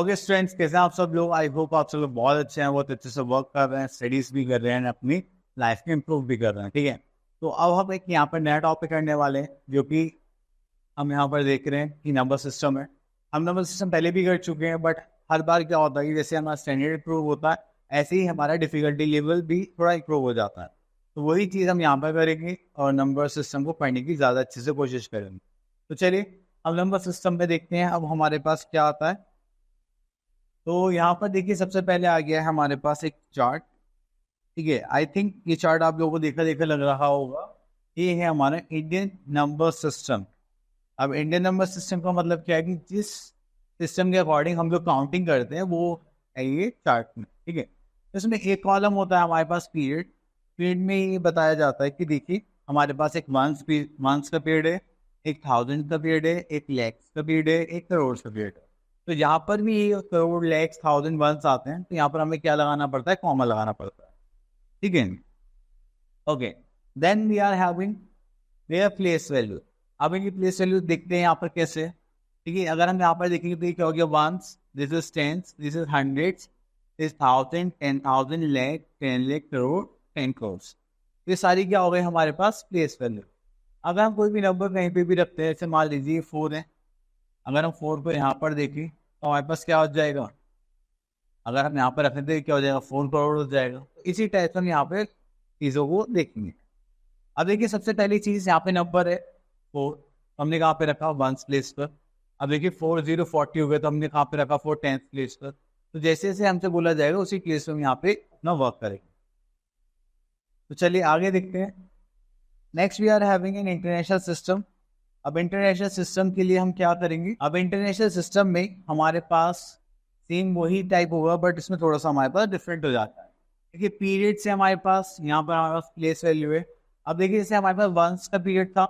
Okay students, कैसे हैं आप सब लोग? आई होप आप सब लोग बहुत अच्छे हैं, बहुत अच्छे से वर्क कर रहे हैं, स्टडीज भी कर रहे हैं, अपनी लाइफ को इम्प्रूव भी कर रहे हैं। ठीक है, तो अब हम एक यहाँ पर नया टॉपिक करने वाले हैं, जो कि हम यहाँ पर देख रहे हैं कि नंबर सिस्टम है। हम नंबर सिस्टम पहले भी कर चुके हैं, बट हर बार क्या होता है कि जैसे हमारा स्टैंडर्ड इम्प्रूव होता है, ऐसे ही हमारा डिफिकल्टी लेवल भी थोड़ा इम्प्रूव हो जाता है। तो वही चीज़ हम यहाँ पर करेंगे और नंबर सिस्टम को पढ़ने की ज़्यादा अच्छे से कोशिश करेंगे। तो चलिए अब नंबर सिस्टम में देखते हैं अब हमारे पास क्या आता है। तो यहाँ पर देखिए, सबसे पहले आ गया है हमारे पास एक चार्ट। ठीक है, आई थिंक ये चार्ट आप लोगों को देखा देखा लग रहा होगा। ये है हमारा इंडियन नंबर सिस्टम। अब इंडियन नंबर सिस्टम का मतलब क्या है कि जिस सिस्टम के अकॉर्डिंग हम लोग काउंटिंग करते हैं वो है ये चार्ट में। ठीक है, तो इसमें एक कॉलम होता है हमारे पास पीरियड। पीरियड में ये बताया जाता है कि देखिए हमारे पास एक मंथ्स का पीरियड है, एक थाउजेंड का पीरियड है, एक लैक्स का पीरियड है, एक करोड़ का पीरियड है। तो यहाँ पर भी करोड़ लैक्स थाउजेंड वंस आते हैं, तो यहाँ पर हमें क्या लगाना पड़ता है? कॉमा लगाना पड़ता है। ठीक है, okay. Then we are having their place value. अब इनकी प्लेस वैल्यू देखते हैं यहाँ पर कैसे। ठीक है, अगर हम यहाँ पर देखेंगे तो ये क्या हो गया? Ones, this is tens, this is hundreds, this thousand, 10,000, lakh, 10 lakh, crore, 10 crore. ये सारी क्या हो गई हमारे पास? Place value. अगर हम कोई भी नंबर कहीं पे भी रखते हैं, जैसे मान लीजिए 4 है, अगर हम 4 को यहाँ पर देखें तो हमारे पास क्या हो जाएगा? अगर हम यहाँ पर रखें तो क्या हो जाएगा? 4 करोड़ हो जाएगा। तो इसी टाइप से हम यहाँ पे चीज़ों को देखेंगे। अब देखिए, सबसे पहली चीज़ यहाँ पे नंबर है 4, हमने कहाँ पे रखा? 1 प्लेस पर। अब देखिए 4 0 40 हो गए, तो हमने कहाँ पे रखा? 4 10 प्लेस पर। तो जैसे जैसे हमसे बोला जाएगा उसी प्लेस पर हम यहाँ पे अपना वर्क करेंगे। तो चलिए आगे देखते हैं। Next we are having an international system. अब इंटरनेशनल सिस्टम के लिए हम क्या करेंगे? अब इंटरनेशनल सिस्टम में हमारे पास सेम वही टाइप होगा, बट इसमें थोड़ा सा हमारे पास डिफरेंट हो जाता है। देखिए पीरियड से हमारे पास यहाँ पर हमारे पास प्लेस वैल्यू है। अब देखिए जैसे हमारे पास वंस का पीरियड था,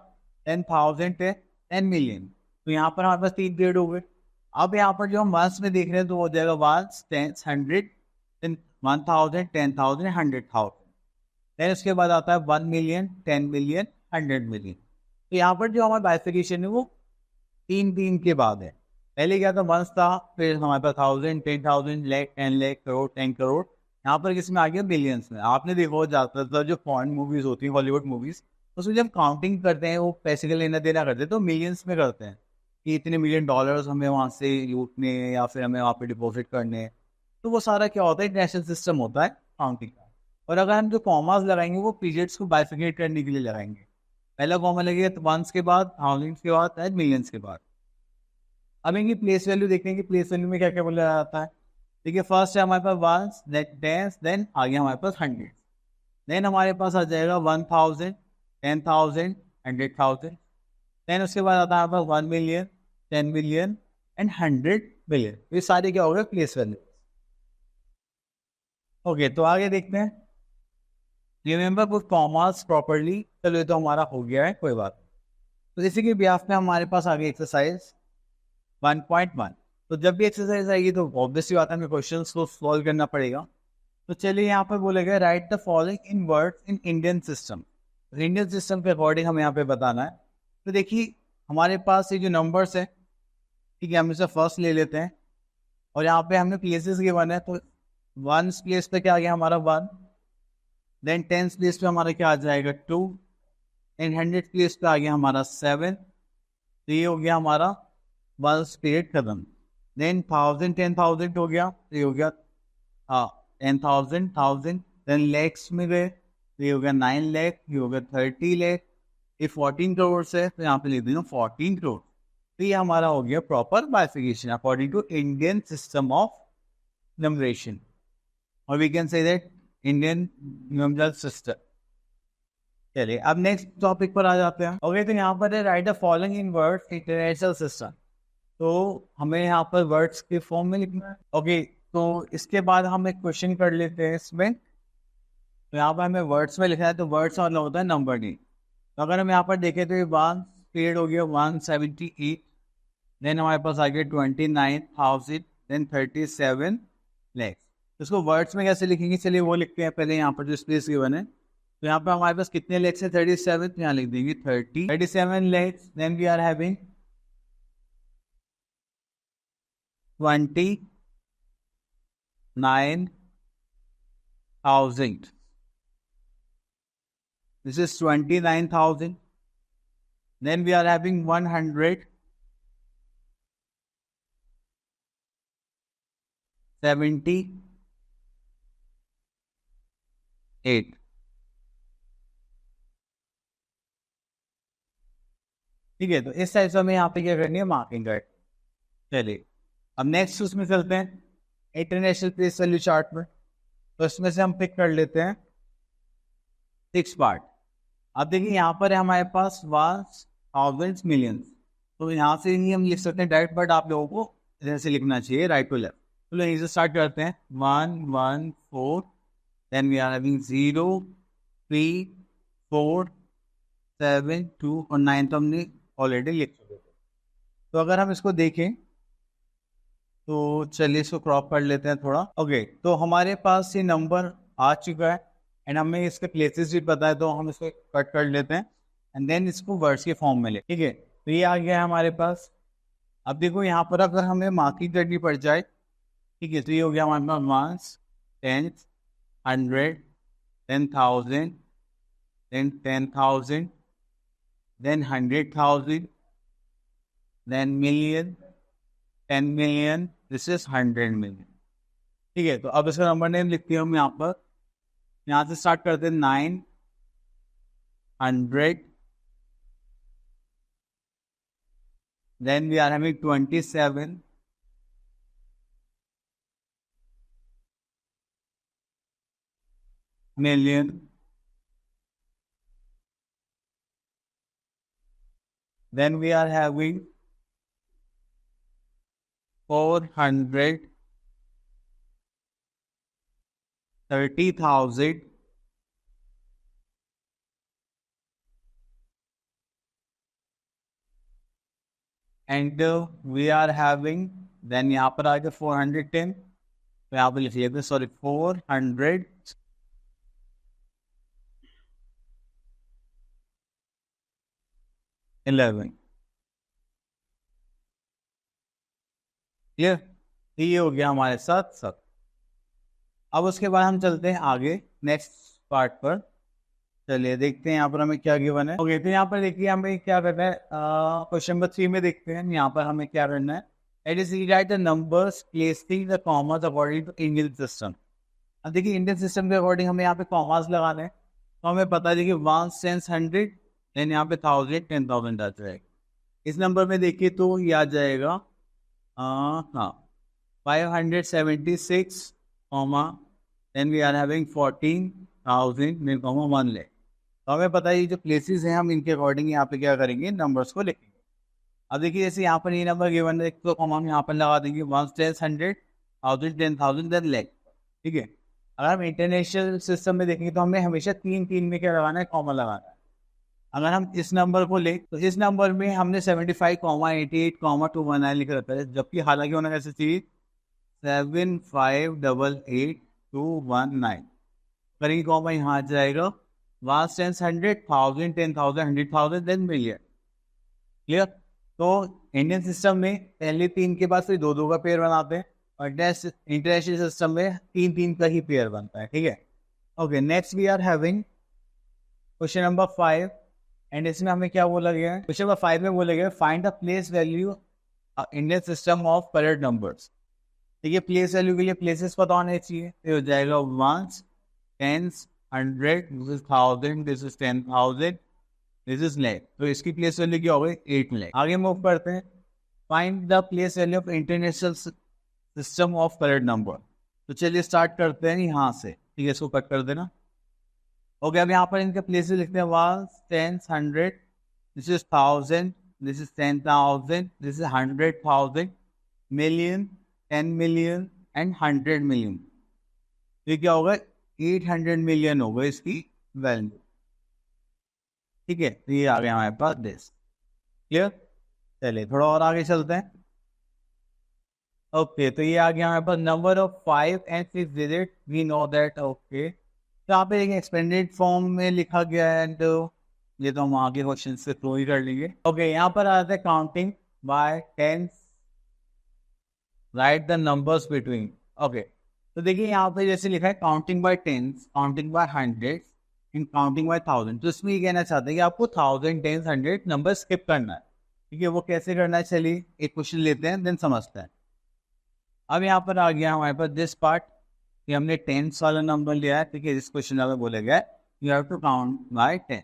10,000 है, 10 मिलियन, तो यहाँ पर हमारे पास 3 पीरियड हो गए। अब यहाँ पर जो हम वंस में देख रहे हैं तो हो जाएगा वंस, 10, 100, 1,000, 10,000, 100,000। देन उसके बाद आता है 1 मिलियन, 10 मिलियन, 100 मिलियन। तो यहाँ पर जो हमारा बाइफिकेशन है वो 3 के बाद है। पहले क्या था? वंस था, फिर हमारे पास 1,000, 10,000, लैख, 10 लाख, करोड़, 10 करोड़। यहाँ पर किसमें आ गया? बिलियंस में। आपने देखा हो ज़्यादातर जो फॉरेन मूवीज होती हैं, हॉलीवुड मूवीज, उसमें जब काउंटिंग करते हैं वो पैसे का लेना देना करते हैं तो मिलियंस में करते हैं कि इतने मिलियन डॉलर्स हमें वहाँ से लूटने हैं या फिर हमें वहाँ पे डिपॉजिट करने हैं। तो वो सारा क्या होता है? इंटरनेशनल सिस्टम होता है काउंटिंग का। और अगर हम जो कॉमास लगाएंगे वो पीरियड्स को बाइफिकेट करने के लिए लगाएंगे। पहला कॉमा लगेगा तो वंस के बाद, थाउजेंड्स के बाद एंड मिलियंस के बाद। अब इनकी प्लेस वैल्यू देखेंगे, प्लेस वैल्यू में क्या क्या बोला जाता है। देखिए फर्स्ट है हमारे पास वंस, देन टेंस, देन आगे हमारे पास हंड्रेड, देन हमारे पास आ जाएगा 1,000, 10,000, 100,000। देन उसके बाद आता है हमारे पास 1 मिलियन, 10 मिलियन एंड 100 मिलियन। ये सारे क्या हो गए? Place value. ओके, तो आगे देखते हैं। Remember put commas properly. चलो ये तो हमारा हो गया है, कोई बात नहीं। तो इसी के ब्यास में हमारे पास आ गई एक्सरसाइज 1.1। तो जब भी एक्सरसाइज आएगी तो ऑब्वियसली बात है हमें क्वेश्चंस को सॉल्व करना पड़ेगा। तो चलिए यहाँ पर बोलेगा right the following in words in Indian system. Indian system के अकॉर्डिंग हमें यहाँ पे बताना है। तो देखिए हमारे पास ये जो नंबर्स है, ठीक है, हम इसे फर्स्ट ले लेते हैं और यहाँ पे हमने प्लेसेस गिवन है। तो 1 प्लेस पे क्या आ गया हमारा? 1। देन 10 प्लेस पे हमारा क्या आ जाएगा? 2। एंड 100 प्लेस पे आ गया हमारा 7। तो ये हो गया हमारा 1 पीरियड खत्म। देन 1,000, 10,000 हो गया, तो ये हो गया 10,000, 1,000। देन लैक्स में गए तो ये हो गया 9 लाख, ये हो गया 30 लाख। ये 14 करोड़ है तो यहाँ पे लिख देना 14 करोड़। तो ये हमारा हो गया proper bifurcation according to Indian system of numeration, और we can say that Indian numeral system. चलिए अब नेक्स्ट टॉपिक पर आ जाते हैं। ओके, तो यहाँ पर है right the following in words international system. तो हमें यहाँ पर वर्ड्स के फॉर्म में लिखना है। ओके, तो इसके बाद हम एक क्वेश्चन कर लेते हैं इसमें। तो यहाँ पर हमें वर्ड्स में लिखना है, तो वर्ड्स मतलब होता है नंबर नहीं। तो अगर हम यहाँ पर देखें तो ये 1 पीरियड हो गया 178। देन हमारे पास आ गया 29,000, देन 37 लैक्स। तो इसको वर्ड्स में कैसे लिखेंगे? चलिए वो लिखते हैं पहले। यहाँ पर जो स्पेस गिवन है, तो यहाँ पर हमारे पास कितने लैक्स है? 37, तो यहाँ लिख देंगे 37 lakhs. Then we are having 20 9,000. This is 29,000. Then we are having 178. ठीक है, तो इस टाइप से हमें यहाँ पे क्या करनी है, मार्किंग कर। चलिए अब नेक्स्ट उसमें चलते हैं इंटरनेशनल प्लेस वैल्यू चार्ट में। तो इसमें से हम पिक कर लेते हैं 6 पार्ट। अब देखिए यहाँ पर है हमारे पास 1000 मिलियंस, तो यहाँ से ही हम लिख सकते हैं डायरेक्ट, बट आप लोगों को इधर से लिखना चाहिए राइट टू लेफ्ट। तो यहीं से स्टार्ट करते हैं 114, देन वी आर हैविंग 0 3 4 7 2 और 9 तो हमने ऑलरेडी लिख चुके थे। तो अगर हम इसको देखें तो चलिए इसको क्रॉप कर लेते हैं थोड़ा। ओके, तो हमारे पास ये नंबर आ चुका है एंड हमें इसके प्लेसेस भी पता है, तो हम इसको कट कर लेते हैं एंड देन इसको वर्ड्स के फॉर्म में ले। ठीक है, तो ये आ गया है हमारे पास। अब देखो यहाँ पर अगर हमें मार्किंग करनी पड़ जाए, ठीक है, तो ये हो गया हमारे पास 1, 10, 100, 10,000, then 10,000, then 100,000, then million, 10 million, this is 100 million। ठीक है, तो अब इसका नंबर नेम लिखते हैं हम यहाँ पर। यहाँ से स्टार्ट करते हैं 900, then we are having 27, million, then we are having 430,000, and we are having, then यहाँ पर आ गया 410, तो यहाँ पर लिखिए सॉरी 411, क्लियर। ये हो गया हमारे साथ सब। अब उसके बाद हम चलते हैं आगे नेक्स्ट पार्ट पर। चलिए देखते हैं यहाँ पर हमें क्या गिवन है। ओके, तो यहाँ पर देखिए हमें क्या करना है, क्वेश्चन नंबर 3 में देखते हैं यहाँ पर हमें क्या करना है। It is write the numbers placing the commas according to Indian system. अब देखिए इंडियन सिस्टम के अकॉर्डिंग हमें यहाँ पे कॉमर्स लगाना है, तो हमें पता है देखिए 1 10 100, देन यहाँ पे 1000 10,000 आ जाएगा। इस नंबर में देखिए तो ये आ जाएगा हाँ 576, then we are having 14,000 then 1 lakh. तो हमें पता है ये जो प्लेसेस हैं हम इनके अकॉर्डिंग यहाँ पे क्या करेंगे, नंबर्स को लिखेंगे। अब देखिए जैसे यहाँ पर ये नंबर गिवन है तो कॉमा हम यहाँ पर लगा देंगे 1 10 100 1000 10,000 देन लाख। ठीक है, अगर हम इंटरनेशनल सिस्टम में देखेंगे तो हमें हमेशा 3 में क्या लगाना है, कॉमा लगाना है। अगर हम इस नंबर को ले तो इस नंबर में हमने 75,88,219 लिख रखा है, जबकि हालांकि होना कैसे चाहिए 7588,219 करेंगे, कॉमा यहाँ आ जाएगा 1 10 100 1000 10,000 100,000 देन मिलियन। क्लियर। तो इंडियन सिस्टम में पहले 3 के बाद फिर 2 का पेयर बनाते हैं, और इंटरनेशनल सिस्टम में 3 का ही पेयर बनता है। ठीक है, okay, next we are having question number 5 and इसमें हमें क्या बोला गया है, क्वेश्चन नंबर 5 में बोला गया find the place value Indian system of correct numbers. ठीक है, प्लेस वैल्यू के लिए प्लेसेस पता होने चाहिए, तो हो जाएगा 1 10 100, this is 1000, this is 10,000, this is lakh. तो इसकी प्लेस वैल्यू क्या हो गई 8 लाख। आगे मूव करते हैं, find the place value of international system of correct number. तो चलिए स्टार्ट करते हैं यहाँ से। ठीक है, इसको कट कर देना। ओके, अब यहाँ पर इनके प्लेसेस लिखते हैं 1 10 100, this is 1000, this is 10,000, this is 100,000, million 10 million and 100 million. ये क्या होगा 800 मिलियन होगा इसकी वैल्यू। ठीक है, तो ये आ गया हमारे पास दिस। क्लियर। चलिए थोड़ा और आगे चलते हैं। ओके, तो ये आ गया हमारे पास number of 5 and 6 digit, we know that. Okay, तो यहाँ पे एक एक्सपेंडेड फॉर्म में लिखा गया है, एंड ये तो हम आगे क्वेश्चन से थ्रू ही कर लेंगे। ओके, यहाँ पर आ जाता है counting by tens, write the numbers between. Okay, तो देखिए यहाँ पे जैसे लिखा है counting by tens, counting by hundred and counting by thousand. तो इसमें ये कहना चाहते हैं कि आपको thousand, tens, hundred number skip करना है। ठीक है, वो कैसे करना है, चलिए एक क्वेश्चन लेते हैं देन समझते हैं। अब यहाँ पर आ गया हमारे पास दिस पार्ट कि हमने टेंस वाला नंबर लिया है। ठीक है, इस क्वेश्चन में बोला गया है you have to count by ten.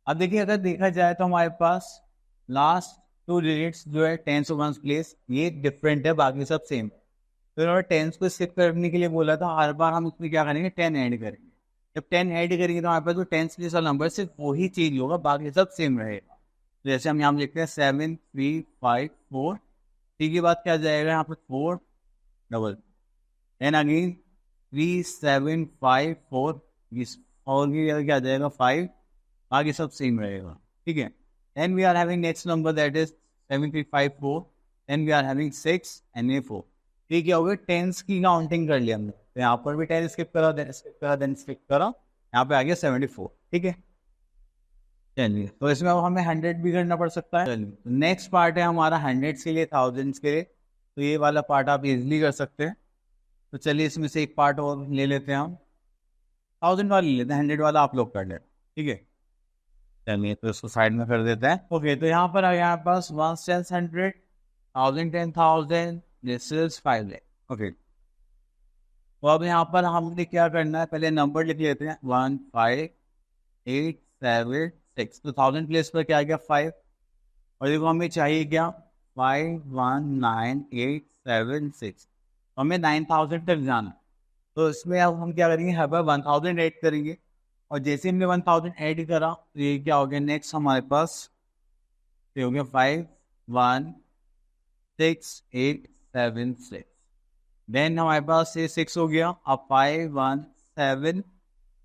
अब देखिए अगर देखा जाए तो हमारे पास लास्ट टू डिजिट्स जो है टेंस और वंस प्लेस ये डिफरेंट है, बाकी सब सेम। तो इन्होंने टेंस को स्किप करने के लिए बोला था, हर बार हम इसमें क्या करेंगे, 10 ऐड करेंगे। जब 10 ऐड करेंगे तो हमारे पास जो टेंस प्लेस वाला नंबर सिर्फ वही चेंज होगा, बाकी सब सेम रहेगा। तो जैसे हम यहाँ लिखते हैं 7 3 5 4, ठीक है, बात क्या जाएगा यहाँ पर 4 डबल, देन अगेन 3 7 5 4, और की क्या जाएगा 5, बाकी सब सेम रहेगा। ठीक है, then we are having next number that is 7 3 5 4, then we are having 6 and ये 4। ठीक है, हो गया टेंस की काउंटिंग कर लिया हमने। तो यहाँ पर भी 10 स्किप करा, देन स्किप करा, देन स्किप करा, यहाँ पे आ गया 74। ठीक है, चलिए तो इसमें अब हमें 100 भी करना पड़ सकता है। चलिए तो नेक्स्ट पार्ट है हमारा 100 के लिए, थाउजेंड्स के लिए। तो ये वाला पार्ट आप इजिली कर सकते हैं। तो चलिए इसमें से एक पार्ट और ले लेते हैं हम, 1000 वाला ले लेते हैं, 100 वाला आप लोग कर लें। ठीक है, चलिए तो इसको साइड में कर देते हैं। ओके, तो यहाँ पर आ गया हमारे पास 1 10 100, 1000 10,000, दिस इज 5 लाख। ओके, तो अब यहाँ पर हमने क्या करना है, पहले नंबर लिख लेते हैं 1 5 8 7 6। तो 1000 प्लेस पर क्या आ गया 5, और देखो हमें चाहिए क्या 5 1 9 8 7 6, हमें 9000 तक जाना। तो इसमें अब हम क्या करेंगे, हर बार 1000 ऐड करेंगे, और जैसे हमने 1000 ऐड करा तो ये क्या हो गया, नेक्स्ट हमारे पास ये हो गया 5 1 6 8 7 6, देन हमारे पास ये 6 हो गया। अब 5 1 7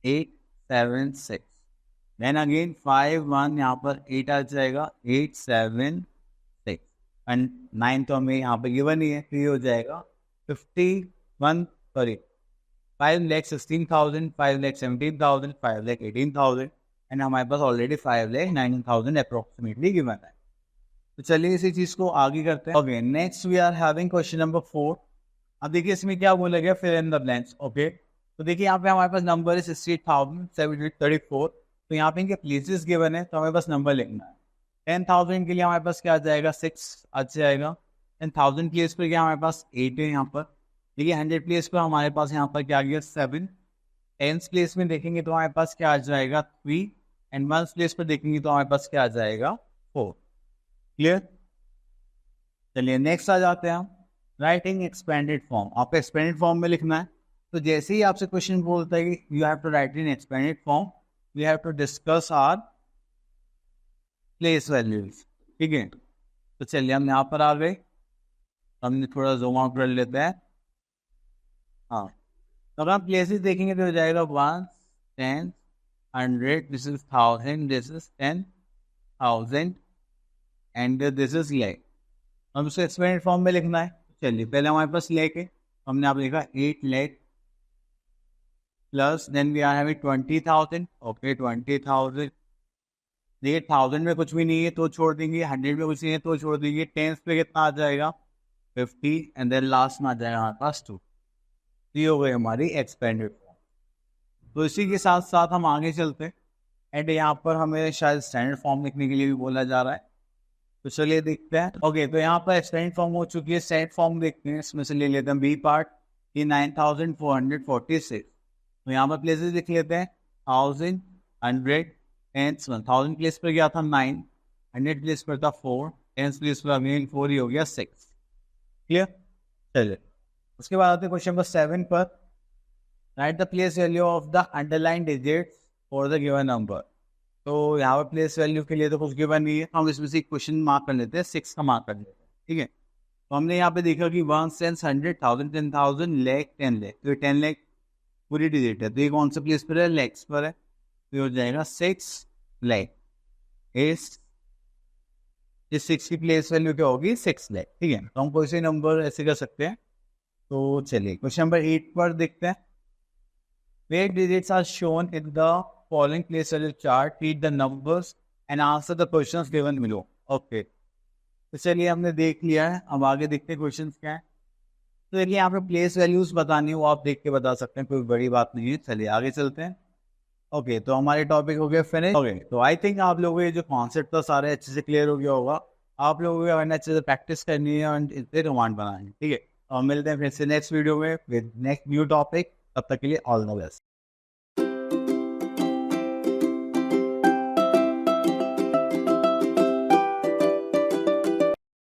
8 7 6, देन अगेन 5 1, यहाँ पर 8 आ जाएगा, 8 7 6, एंड 9 तो हमें यहाँ पे गिवन ही है, तो ये हो जाएगा 51, सॉरी 5,16,000, 5,17,000, 5,18,000, एंड हमारे पास ऑलरेडी 5,19,000 अप्रोक्सीमेटली गिवन है। तो चलिए इसी चीज को आगे करते हैं। Okay, next we are having question number 4। अब देखिए इसमें क्या बोला गया, fill in the blanks. Okay, तो देखिए यहाँ पे हमारे पास नंबर है 68,734। तो यहाँ पे इनके प्लेसेस गिवन है, तो हमें बस नंबर लिखना है। 10,000 के लिए हमारे पास क्या आ जाएगा, 6 आ जाएगा। 10,000 प्लेस पर क्या हमारे पास 8 है यहाँ पर। देखिए 100 प्लेस पर हमारे पास यहाँ पर क्या आ गया 7। 10 प्लेस में देखेंगे तो हमारे पास क्या आ जाएगा 3, एंड 1 प्लेस पर देखेंगे तो हमारे पास क्या आ जाएगा 4। क्लियर, चलिए नेक्स्ट आ जाते हैं हम, राइटिंग एक्सपेंडेड फॉर्म। आपको एक्सपेंडेड फॉर्म में लिखना है। तो जैसे ही आपसे क्वेश्चन बोलता है कि you have to write in expanded form, we have to discuss our place values. ठीक है, तो चलिए हम यहाँ पर आ गए, हमने थोड़ा जूम आउट कर लेते हैं। हाँ, तो अगर हम प्लेसेस देखेंगे तो हो जाएगा 1 10 100, this is 1000, this is 10,000, and this is lakh. हम उसको एक्सपेंडेड फॉर्म में लिखना है। चलिए पहले हमारे पास लेके हमने आप लिखा 8 lakh plus, then we are having 20,000। Okay, 20,000, देखिए 1000 में कुछ भी नहीं है तो छोड़ देंगे, 100 में कुछ नहीं है तो छोड़ देंगे, 10 पे कितना आ जाएगा 50, एंड देन लास्ट में आ जाएगा हमारे पास 2। ये हो गई हमारी एक्सपेंडेड फॉर्म। तो इसी के साथ साथ हम आगे चलते हैं, एंड यहाँ पर हमें शायद स्टैंडर्ड फॉर्म लिखने के लिए भी बोला जा रहा है। तो चलिए देखते हैं। ओके, तो यहाँ पर एक्सपेंडेड फॉर्म हो चुकी है, स्टैंडर्ड फॉर्म देखते हैं। इसमें से ले लेते हैं बी पार्ट, ये 9,446। तो यहाँ पर प्लेसेस लिख लेते हैं 1000 100 10 1000 प्लेस पर गया था 9, 100 प्लेस पर था 4, 10 प्लेस पर अगेन 4, ही हो गया 6। क्लियर, चलिए उसके बाद आते हैं क्वेश्चन नंबर 7 पर, right the place value of the underline digits for the given number. तो यहाँ पर प्लेस वैल्यू के लिए तो कुछ गिवन नहीं है, हम इसमें से क्वेश्चन मार्क कर लेते हैं, 6 का मार्क कर लेते हैं। ठीक है, तो हमने यहाँ पे देखा कि 1 10 100 1000 10,000 लाख 10 लाख, तो 10 लाख पूरी डिजिट है, तो ये कौन सा प्लेस पर है, लैक्स पर है, तो ये हो जाएगा 6 लाख। इस 6 की प्लेस वैल्यू क्या होगी 6 लाख। ठीक है, तो हम कोई से नंबर ऐसे कर सकते हैं। तो चलिए क्वेश्चन नंबर 8 पर देखते हैं, where digits are shown in the following place value chart, read the numbers and answer the questions given below. Okay, तो चलिए हमने देख लिया है, अब आगे देखते हैं क्वेश्चंस क्या है। तो देखिए यहाँ पे प्लेस वैल्यूज बतानी हो आप देख के बता सकते हैं, कोई बड़ी बात नहीं है। चलिए आगे चलते हैं। ओके, तो हमारे टॉपिक हो गए फिनिश। ओके, तो आई थिंक आप लोगों को ये जो कॉन्सेप्ट था सारे अच्छे से क्लियर हो गया होगा। आप लोगों को वरना अच्छे से प्रैक्टिस करनी है और इस पे कमांड बनानी है, ठीक है। और मिलते हैं फिर से नेक्स्ट वीडियो में विद नेक्स्ट न्यू टॉपिक। तब तक के लिए ऑल द बेस्ट।